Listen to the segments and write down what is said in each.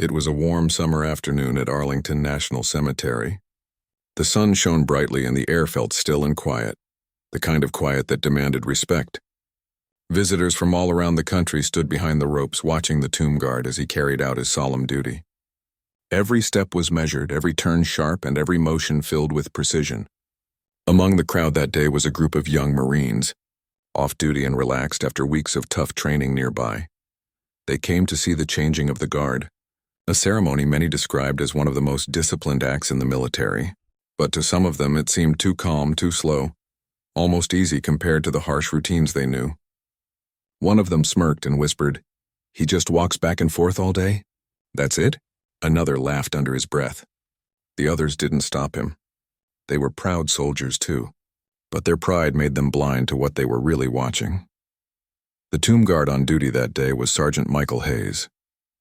It was a warm summer afternoon at Arlington National Cemetery. The sun shone brightly and the air felt still and quiet, the kind of quiet that demanded respect. Visitors from all around the country stood behind the ropes watching the tomb guard as he carried out his solemn duty. Every step was measured, every turn sharp, and every motion filled with precision. Among the crowd that day was a group of young Marines, off-duty and relaxed after weeks of tough training nearby. They came to see the changing of the guard, a ceremony many described as one of the most disciplined acts in the military. But to some of them it seemed too calm, too slow, almost easy compared to the harsh routines they knew. One of them smirked and whispered, "He just walks back and forth all day? That's it?" Another laughed under his breath. The others didn't stop him. They were proud soldiers too, but their pride made them blind to what they were really watching. The tomb guard on duty that day was Sergeant Michael Hayes.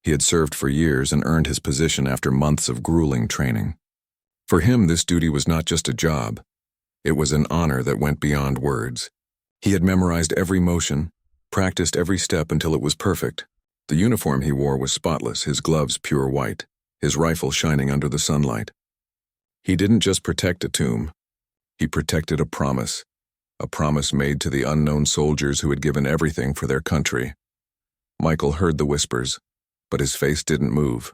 He had served for years and earned his position after months of grueling training. For him, this duty was not just a job. It was an honor that went beyond words. He had memorized every motion, practiced every step until it was perfect. The uniform he wore was spotless, his gloves pure white, his rifle shining under the sunlight. He didn't just protect a tomb. He protected a promise made to the unknown soldiers who had given everything for their country. Michael heard the whispers, but his face didn't move.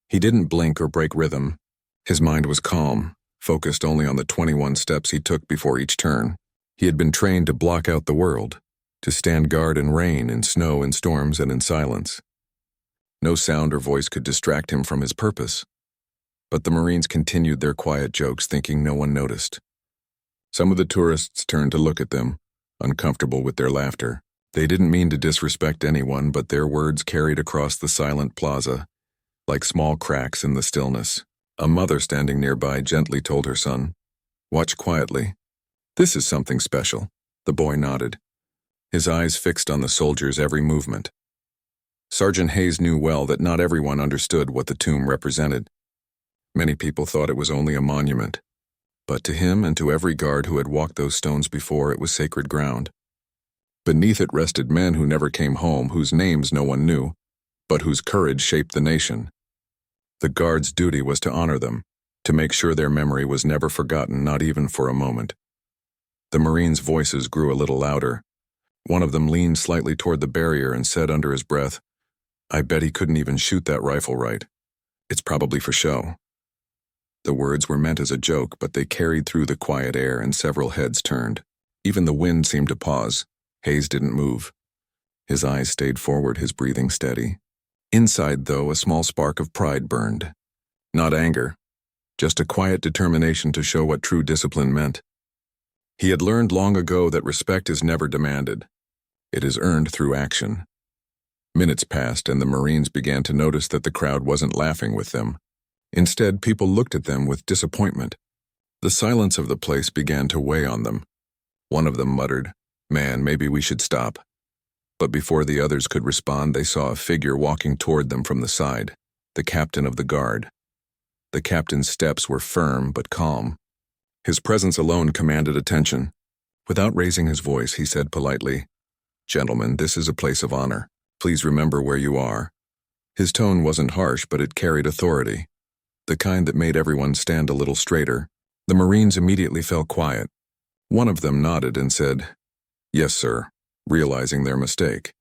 He didn't blink or break rhythm. His mind was calm, focused only on the 21 steps he took before each turn. He had been trained to block out the world, to stand guard in rain, in snow, in storms, and in silence. No sound or voice could distract him from his purpose. But the Marines continued their quiet jokes, thinking no one noticed. Some of the tourists turned to look at them, uncomfortable with their laughter. They didn't mean to disrespect anyone, but their words carried across the silent plaza, like small cracks in the stillness. A mother standing nearby gently told her son, "Watch quietly. This is something special." The boy nodded, his eyes fixed on the soldiers' every movement. Sergeant Hayes knew well that not everyone understood what the tomb represented. Many people thought it was only a monument, but to him and to every guard who had walked those stones before, it was sacred ground. Beneath it rested men who never came home, whose names no one knew, but whose courage shaped the nation. The guard's duty was to honor them, to make sure their memory was never forgotten, not even for a moment. The Marines' voices grew a little louder. One of them leaned slightly toward the barrier and said under his breath, "I bet he couldn't even shoot that rifle right. It's probably for show." The words were meant as a joke, but they carried through the quiet air and several heads turned. Even the wind seemed to pause. Hayes didn't move. His eyes stayed forward, his breathing steady. Inside, though, a small spark of pride burned. Not anger, just a quiet determination to show what true discipline meant. He had learned long ago that respect is never demanded. It is earned through action. Minutes passed, and the Marines began to notice that the crowd wasn't laughing with them. Instead, people looked at them with disappointment. The silence of the place began to weigh on them. One of them muttered, "Man, maybe we should stop." But before the others could respond, they saw a figure walking toward them from the side, the captain of the guard. The captain's steps were firm but calm. His presence alone commanded attention. Without raising his voice, he said politely, "Gentlemen, this is a place of honor. Please remember where you are." His tone wasn't harsh, but it carried authority, the kind that made everyone stand a little straighter. The Marines immediately fell quiet. One of them nodded and said, "Yes, sir," realizing their mistake.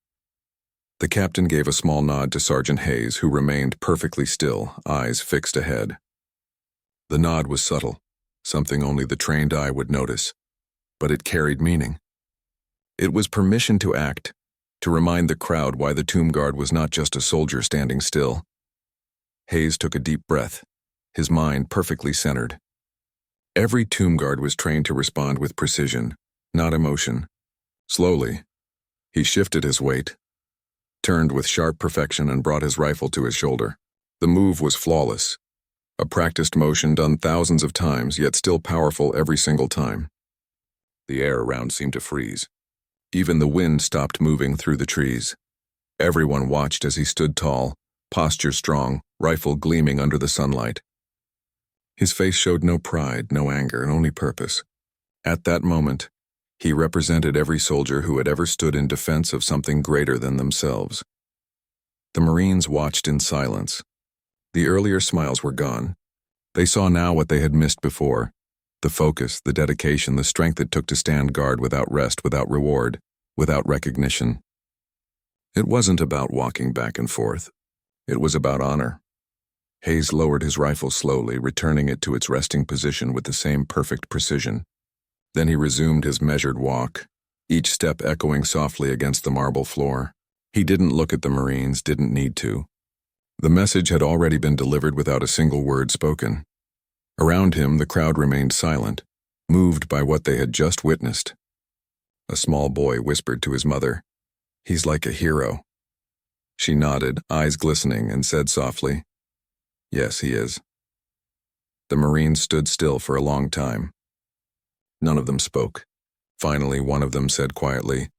The captain gave a small nod to Sergeant Hayes, who remained perfectly still, eyes fixed ahead. The nod was subtle, something only the trained eye would notice, but it carried meaning. It was permission to act, to remind the crowd why the tomb guard was not just a soldier standing still. Hayes took a deep breath, his mind perfectly centered. Every tomb guard was trained to respond with precision, not emotion. Slowly, he shifted his weight, turned with sharp perfection, and brought his rifle to his shoulder. The move was flawless, a practiced motion done thousands of times, yet still powerful every single time. The air around seemed to freeze. Even the wind stopped moving through the trees. Everyone watched as he stood tall, posture strong, rifle gleaming under the sunlight. His face showed no pride, no anger, and only purpose. At that moment, he represented every soldier who had ever stood in defense of something greater than themselves. The Marines watched in silence. The earlier smiles were gone. They saw now what they had missed before. The focus, the dedication, the strength it took to stand guard without rest, without reward, without recognition. It wasn't about walking back and forth. It was about honor. Hayes lowered his rifle slowly, returning it to its resting position with the same perfect precision. Then he resumed his measured walk, each step echoing softly against the marble floor. He didn't look at the Marines, didn't need to. The message had already been delivered without a single word spoken. Around him, the crowd remained silent, moved by what they had just witnessed. A small boy whispered to his mother, "He's like a hero." She nodded, eyes glistening, and said softly, "Yes, he is." The Marines stood still for a long time. None of them spoke. Finally, one of them said quietly,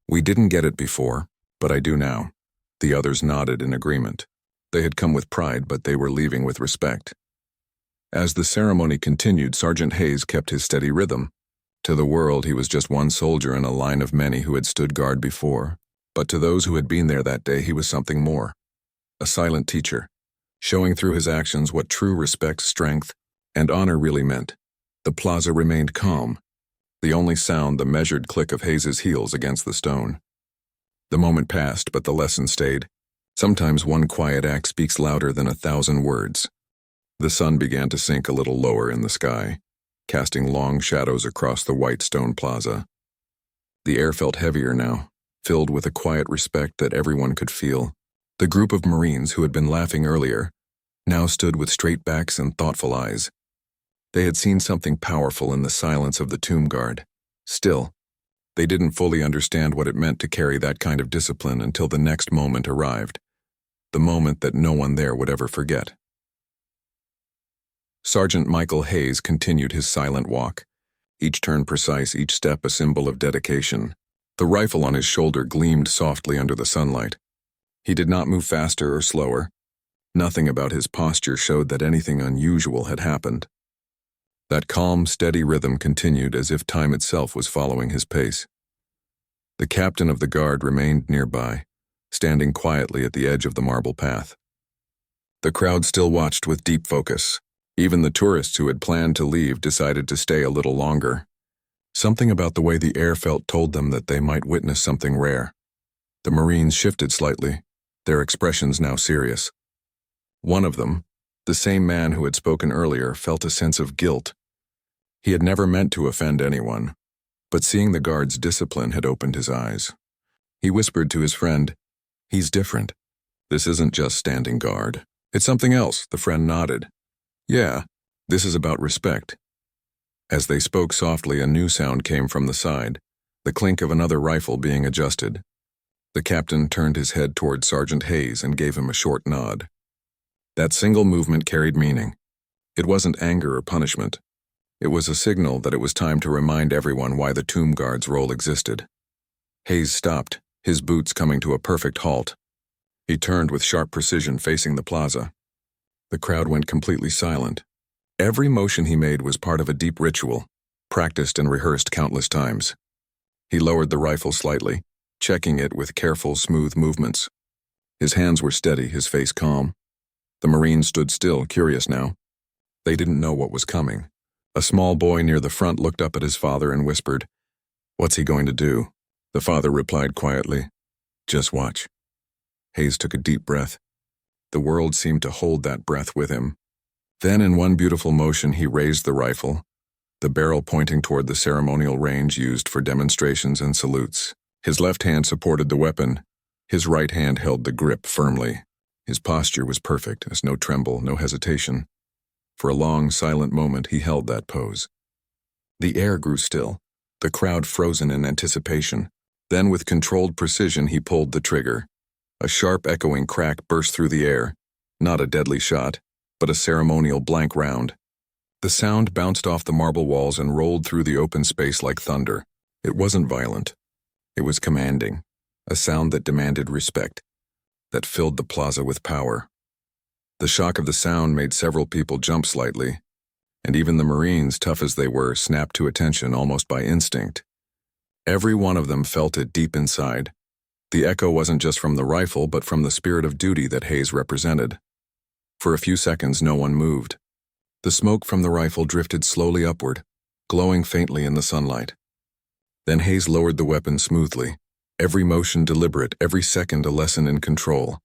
"We didn't get it before, but I do now." The others nodded in agreement. They had come with pride, but they were leaving with respect. As the ceremony continued, Sergeant Hayes kept his steady rhythm. To the world, he was just one soldier in a line of many who had stood guard before. But to those who had been there that day, he was something more. A silent teacher, showing through his actions what true respect, strength, and honor really meant. The plaza remained calm. The only sound, the measured click of Hayes's heels against the stone. The moment passed, but the lesson stayed. Sometimes one quiet act speaks louder than 1,000 words. The sun began to sink a little lower in the sky, casting long shadows across the white stone plaza. The air felt heavier now, filled with a quiet respect that everyone could feel. The group of Marines who had been laughing earlier now stood with straight backs and thoughtful eyes. They had seen something powerful in the silence of the tomb guard. Still, they didn't fully understand what it meant to carry that kind of discipline until the next moment arrived, the moment that no one there would ever forget. Sergeant Michael Hayes continued his silent walk, each turn precise, each step a symbol of dedication. The rifle on his shoulder gleamed softly under the sunlight. He did not move faster or slower. Nothing about his posture showed that anything unusual had happened. That calm, steady rhythm continued as if time itself was following his pace. The captain of the guard remained nearby, standing quietly at the edge of the marble path. The crowd still watched with deep focus. Even the tourists who had planned to leave decided to stay a little longer. Something about the way the air felt told them that they might witness something rare. The Marines shifted slightly, their expressions now serious. One of them, the same man who had spoken earlier, felt a sense of guilt. He had never meant to offend anyone, but seeing the guard's discipline had opened his eyes. He whispered to his friend, "He's different. This isn't just standing guard. It's something else." The friend nodded. "Yeah, this is about respect." As they spoke softly, a new sound came from the side, the clink of another rifle being adjusted. The captain turned his head toward Sergeant Hayes and gave him a short nod. That single movement carried meaning. It wasn't anger or punishment. It was a signal that it was time to remind everyone why the tomb guard's role existed. Hayes stopped, his boots coming to a perfect halt. He turned with sharp precision, facing the plaza. The crowd went completely silent. Every motion he made was part of a deep ritual, practiced and rehearsed countless times. He lowered the rifle slightly, checking it with careful, smooth movements. His hands were steady, his face calm. The Marines stood still, curious now. They didn't know what was coming. A small boy near the front looked up at his father and whispered, "What's he going to do?" The father replied quietly, "Just watch." Hayes took a deep breath. The world seemed to hold that breath with him. Then in one beautiful motion he raised the rifle, the barrel pointing toward the ceremonial range used for demonstrations and salutes. His left hand supported the weapon. His right hand held the grip firmly. His posture was perfect, as no tremble, no hesitation. For a long, silent moment he held that pose. The air grew still, the crowd frozen in anticipation. Then with controlled precision he pulled the trigger. A sharp echoing crack burst through the air, not a deadly shot, but a ceremonial blank round. The sound bounced off the marble walls and rolled through the open space like thunder. It wasn't violent. It was commanding, a sound that demanded respect, that filled the plaza with power. The shock of the sound made several people jump slightly, and even the Marines, tough as they were, snapped to attention almost by instinct. Every one of them felt it deep inside. The echo wasn't just from the rifle, but from the spirit of duty that Hayes represented. For a few seconds, no one moved. The smoke from the rifle drifted slowly upward, glowing faintly in the sunlight. Then Hayes lowered the weapon smoothly, every motion deliberate, every second a lesson in control.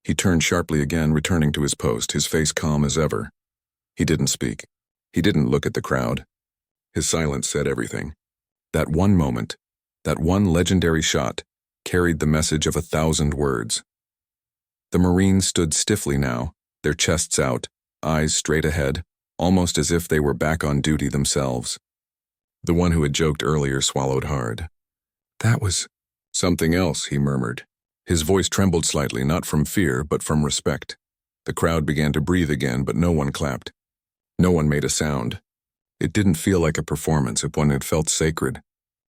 He turned sharply again, returning to his post, his face calm as ever. He didn't speak. He didn't look at the crowd. His silence said everything. That one moment, that one legendary shot, carried the message of 1,000 words. The Marines stood stiffly now, their chests out, eyes straight ahead, almost as if they were back on duty themselves. The one who had joked earlier swallowed hard. "That was something else," he murmured. His voice trembled slightly, not from fear, but from respect. The crowd began to breathe again, but no one clapped. No one made a sound. It didn't feel like a performance, it felt sacred.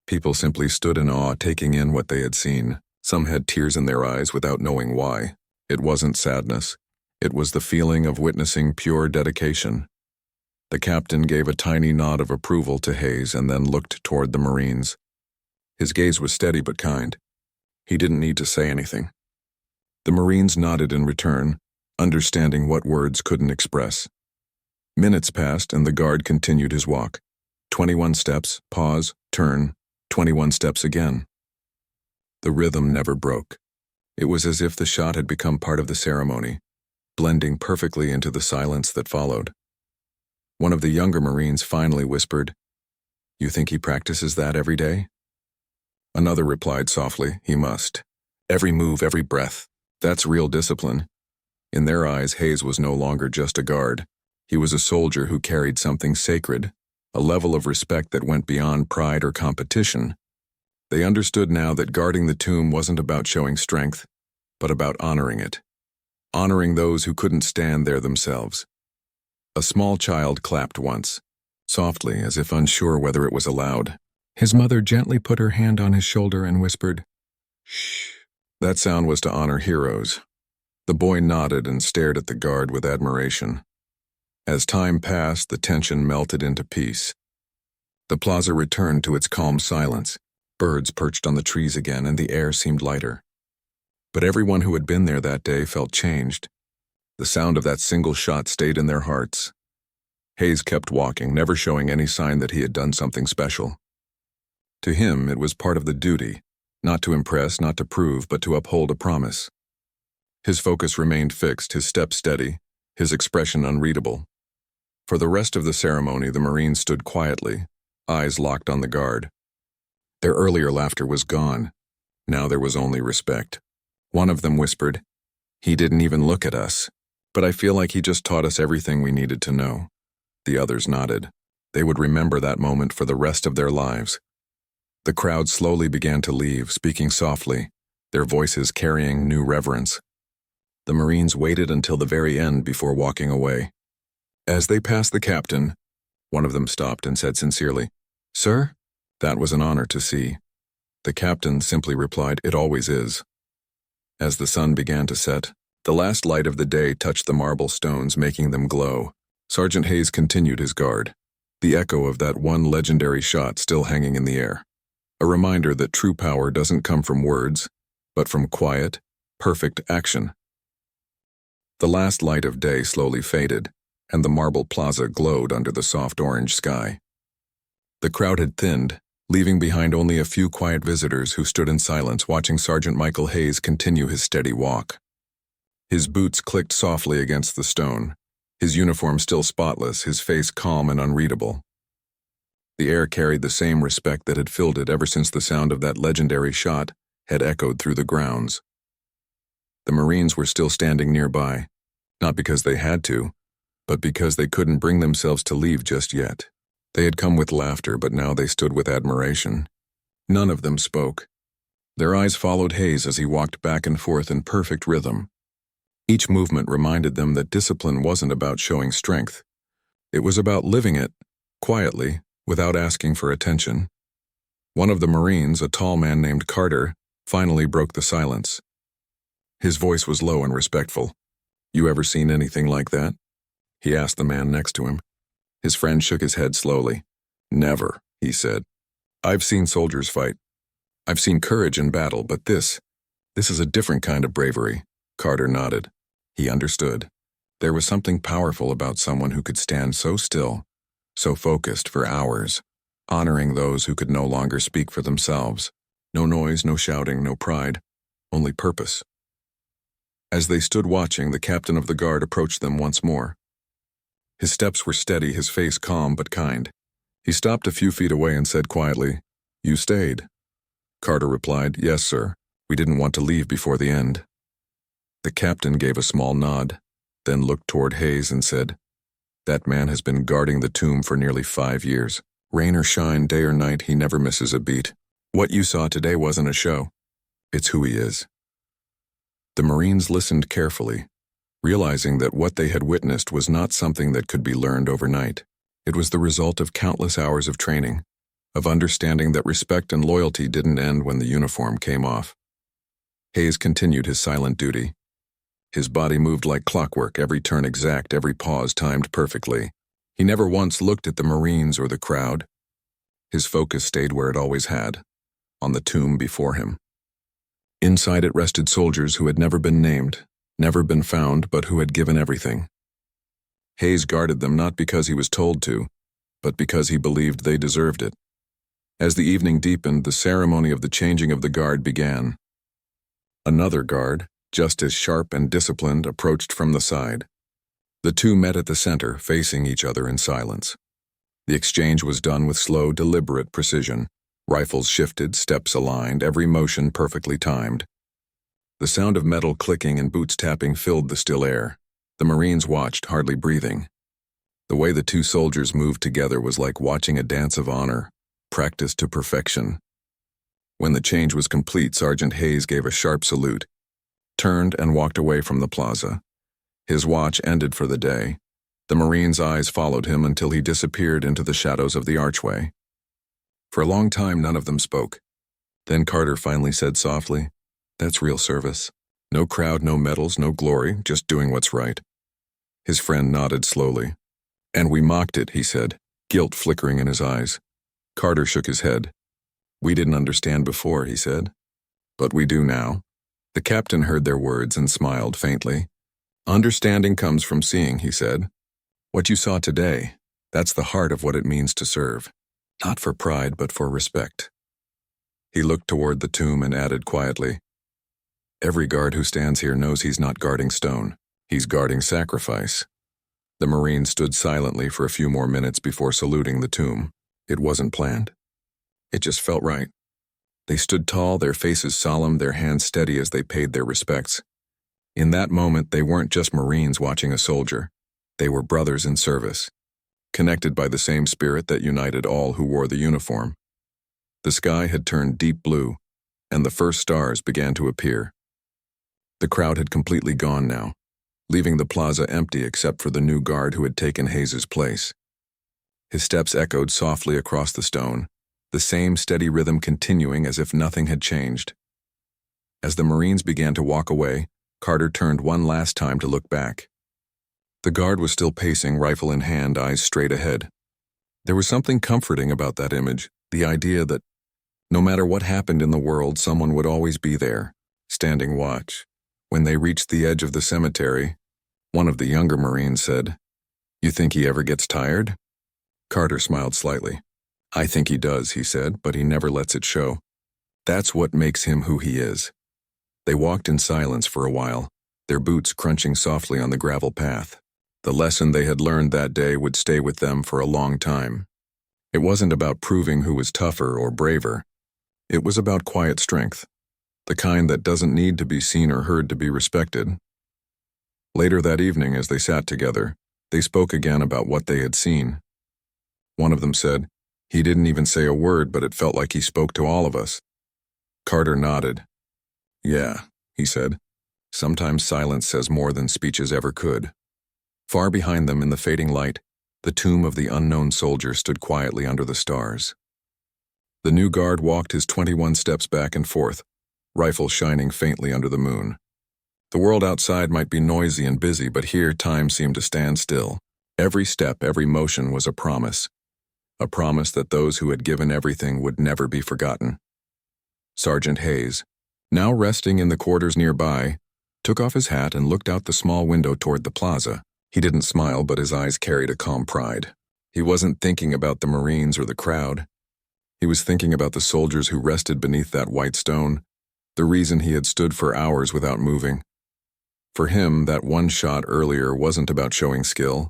People simply stood in awe, taking in what they had seen. Some had tears in their eyes without knowing why. It wasn't sadness. It was the feeling of witnessing pure dedication. The captain gave a tiny nod of approval to Hayes and then looked toward the Marines. His gaze was steady but kind. He didn't need to say anything. The Marines nodded in return, understanding what words couldn't express. Minutes passed and the guard continued his walk. 21 steps, pause, turn, 21 steps again. The rhythm never broke. It was as if the shot had become part of the ceremony, blending perfectly into the silence that followed. One of the younger Marines finally whispered, "You think he practices that every day?" Another replied softly, "He must. Every move, every breath. That's real discipline." In their eyes, Hayes was no longer just a guard. He was a soldier who carried something sacred, a level of respect that went beyond pride or competition. They understood now that guarding the tomb wasn't about showing strength, but about honoring it. Honoring those who couldn't stand there themselves. A small child clapped once, softly, as if unsure whether it was allowed. His mother gently put her hand on his shoulder and whispered, "Shh." That sound was to honor heroes. The boy nodded and stared at the guard with admiration. As time passed, the tension melted into peace. The plaza returned to its calm silence. Birds perched on the trees again, and the air seemed lighter. But everyone who had been there that day felt changed. The sound of that single shot stayed in their hearts. Hayes kept walking, never showing any sign that he had done something special. To him, it was part of the duty, not to impress, not to prove, but to uphold a promise. His focus remained fixed, his step steady, his expression unreadable. For the rest of the ceremony, the Marines stood quietly, eyes locked on the guard. Their earlier laughter was gone. Now there was only respect. One of them whispered, "He didn't even look at us, but I feel like he just taught us everything we needed to know." The others nodded. They would remember that moment for the rest of their lives. The crowd slowly began to leave, speaking softly, their voices carrying new reverence. The Marines waited until the very end before walking away. As they passed the captain, one of them stopped and said sincerely, "Sir?" That was an honor to see. The captain simply replied, "It always is." As the sun began to set, the last light of the day touched the marble stones, making them glow. Sergeant Hayes continued his guard, the echo of that one legendary shot still hanging in the air. A reminder that true power doesn't come from words, but from quiet, perfect action. The last light of day slowly faded, and the marble plaza glowed under the soft orange sky. The crowd had thinned, leaving behind only a few quiet visitors who stood in silence watching Sergeant Michael Hayes continue his steady walk. His boots clicked softly against the stone, his uniform still spotless, his face calm and unreadable. The air carried the same respect that had filled it ever since the sound of that legendary shot had echoed through the grounds. The Marines were still standing nearby, not because they had to, but because they couldn't bring themselves to leave just yet. They had come with laughter, but now they stood with admiration. None of them spoke. Their eyes followed Hayes as he walked back and forth in perfect rhythm. Each movement reminded them that discipline wasn't about showing strength. It was about living it, quietly, without asking for attention. One of the Marines, a tall man named Carter, finally broke the silence. His voice was low and respectful. "You ever seen anything like that?" he asked the man next to him. His friend shook his head slowly. "Never," he said. "I've seen soldiers fight. I've seen courage in battle, but this, This is a different kind of bravery. Carter nodded. He understood. There was something powerful about someone who could stand so still, so focused for hours, honoring those who could no longer speak for themselves. No noise, no shouting, no pride, only purpose. As they stood watching, the captain of the guard approached them once more. His steps were steady, his face calm but kind. He stopped a few feet away and said quietly, "You stayed." Carter replied, "Yes, sir. We didn't want to leave before the end." The captain gave a small nod, then looked toward Hayes and said, "That man has been guarding the tomb for nearly 5 years. Rain or shine, day or night, he never misses a beat. What you saw today wasn't a show. It's who he is." The Marines listened carefully, realizing that what they had witnessed was not something that could be learned overnight. It was the result of countless hours of training, of understanding that respect and loyalty didn't end when the uniform came off. Hayes continued his silent duty. His body moved like clockwork, every turn exact, every pause timed perfectly. He never once looked at the Marines or the crowd. His focus stayed where it always had, on the tomb before him. Inside it rested soldiers who had never been named, never been found, but who had given everything. Hayes guarded them not because he was told to, but because he believed they deserved it. As the evening deepened, the ceremony of the changing of the guard began. Another guard, just as sharp and disciplined, approached from the side. The two met at the center, facing each other in silence. The exchange was done with slow, deliberate precision. Rifles shifted, steps aligned, every motion perfectly timed. The sound of metal clicking and boots tapping filled the still air. The Marines watched, hardly breathing. The way the two soldiers moved together was like watching a dance of honor, practiced to perfection. When the change was complete, Sergeant Hayes gave a sharp salute, turned and walked away from the plaza. His watch ended for the day. The Marine's eyes followed him until he disappeared into the shadows of the archway. For a long time, none of them spoke. Then Carter finally said softly, "That's real service. No crowd, no medals, no glory, just doing what's right." His friend nodded slowly. "And we mocked it," he said, guilt flickering in his eyes. Carter shook his head. "We didn't understand before," he said. "But we do now." The captain heard their words and smiled faintly. "Understanding comes from seeing," he said. "What you saw today, that's the heart of what it means to serve. Not for pride, but for respect." He looked toward the tomb and added quietly, "Every guard who stands here knows he's not guarding stone. He's guarding sacrifice." The Marine stood silently for a few more minutes before saluting the tomb. It wasn't planned. It just felt right. They stood tall, their faces solemn, their hands steady as they paid their respects. In that moment, they weren't just Marines watching a soldier. They were brothers in service, connected by the same spirit that united all who wore the uniform. The sky had turned deep blue, and the first stars began to appear. The crowd had completely gone now, leaving the plaza empty except for the new guard who had taken Hayes's place. His steps echoed softly across the stone, the same steady rhythm continuing as if nothing had changed. As the Marines began to walk away, Carter turned one last time to look back. The guard was still pacing, rifle in hand, eyes straight ahead. There was something comforting about that image, the idea that no matter what happened in the world, someone would always be there, standing watch. When they reached the edge of the cemetery, one of the younger Marines said, "You think he ever gets tired?" Carter smiled slightly. "I think he does," he said, "but he never lets it show. That's what makes him who he is." They walked in silence for a while, their boots crunching softly on the gravel path. The lesson they had learned that day would stay with them for a long time. It wasn't about proving who was tougher or braver. It was about quiet strength, the kind that doesn't need to be seen or heard to be respected. Later that evening, as they sat together, they spoke again about what they had seen. One of them said, "He didn't even say a word, but it felt like he spoke to all of us." Carter nodded. "Yeah," he said. "Sometimes silence says more than speeches ever could." Far behind them in the fading light, the tomb of the unknown soldier stood quietly under the stars. The new guard walked his 21 steps back and forth, rifle shining faintly under the moon. The world outside might be noisy and busy, but here time seemed to stand still. Every step, every motion was a promise that those who had given everything would never be forgotten. Sergeant Hayes, now resting in the quarters nearby, took off his hat and looked out the small window toward the plaza. He didn't smile, but his eyes carried a calm pride. He wasn't thinking about the Marines or the crowd. He was thinking about the soldiers who rested beneath that white stone, the reason he had stood for hours without moving. For him, that one shot earlier wasn't about showing skill.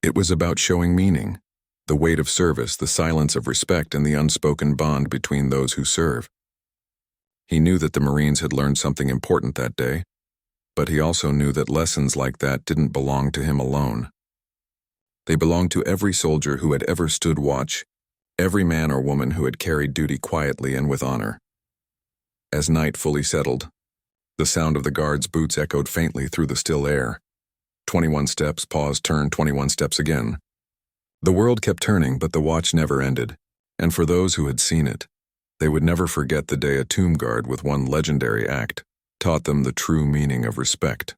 It was about showing meaning, the weight of service, the silence of respect, and the unspoken bond between those who serve. He knew that the Marines had learned something important that day, but he also knew that lessons like that didn't belong to him alone. They belonged to every soldier who had ever stood watch, every man or woman who had carried duty quietly and with honor. As night fully settled, the sound of the guards' boots echoed faintly through the still air. 21 steps, pause, turn, 21 steps again. The world kept turning, but the watch never ended, and for those who had seen it, they would never forget the day a tomb guard with one legendary act taught them the true meaning of respect.